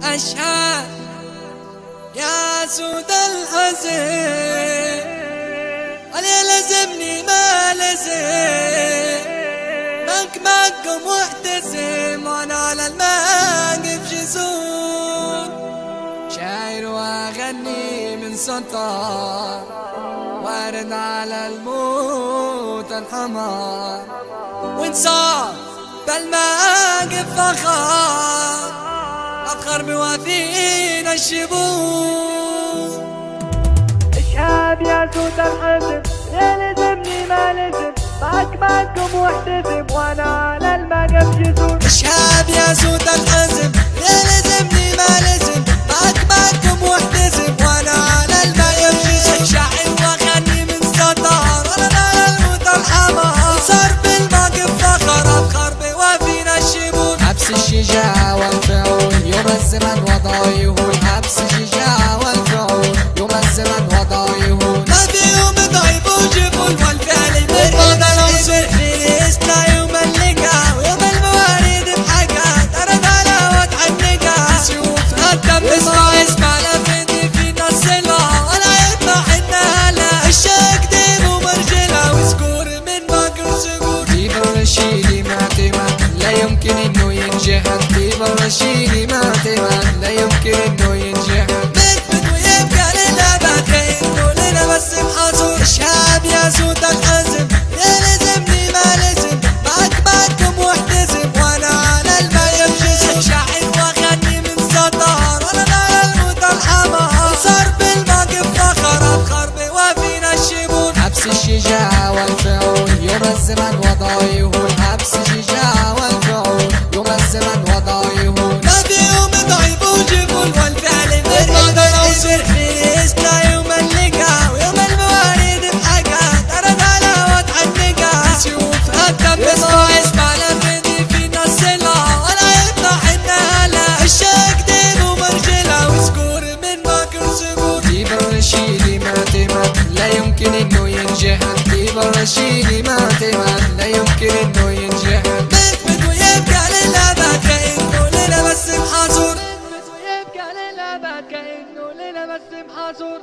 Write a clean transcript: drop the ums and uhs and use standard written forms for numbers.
أشهد يا سود الحزن اللي لزمني ما لزم مك محتزم وانا على الموقف جزون شاعر واغني من سطر وارد على الموت الحمار وانصار بالمواقف فخار أفخر بوافين الشبور. اشهاب يا سود الحزن يا لزمني ما لزم معكم محتزم وانا على الموقف جزون. اشهاب يا سود الحزن يا لزمني ما لزم معكم محتزم وانا على الموقف جزون. شاعر واغني من سطر وانا على الموت الحمار صار بالموقف فخر أفخر بوافين الشبور. حبس الشجاع والفعول يوم الزمن وضايهون حبس الشجاع والفعول يوم الزمن وضايهون ما في يوم ضعيف وجبون والفعل بالماضي العنصر في الإسلام يوم اللقاء ويوم الموارد بحاجات أرد على وضع النقاء سيوف الدم اسمع لفدي فينا السلوى ولا يطلع حنا لا الشاك ديم ومرجلة وسكور من باقر سكور. طيب الرشيدي ما اعتمد لا يمكن انه ينجح طيب الرشيدي ما اعتمد لا يمكن انه ينجح بثبت ويبقى للأبد كأنه لنا بس محاصور. اشهاب يا سود الحزن يا لزمني ما لزم معكم محتزم وانا على الموقف جزم. شاعر واغني من سطر وانا على الموت الحمار صار بالموقف فخر أفخر بوافين الشبور. حبس الشجاع والفعول يوم الزمن وضايهون حبس الشجاع والفعول يوم الزمن وضايهون ما في يوم ضعيف وجبون والفعل بالماضي العنصر في الإسلام يوم اللقاء ويوم الموارد بحاجات أرد على وضع النقاء سيوف الدم اسمع لفدي فينا السلوى ولا يطلع حنا لا الشاك دين ومرجلة وسكور من باكر سكور. طيب الرشيدي ما اعتمد لا يمكن انه ينجح طيب الرشيدي ما اعتمد لا يمكن انه ينجح بثبت ويبقى للأبد كأنه لنا بس محاصور بثبت ويبقى للأبد كأنه لنا بس محاصور.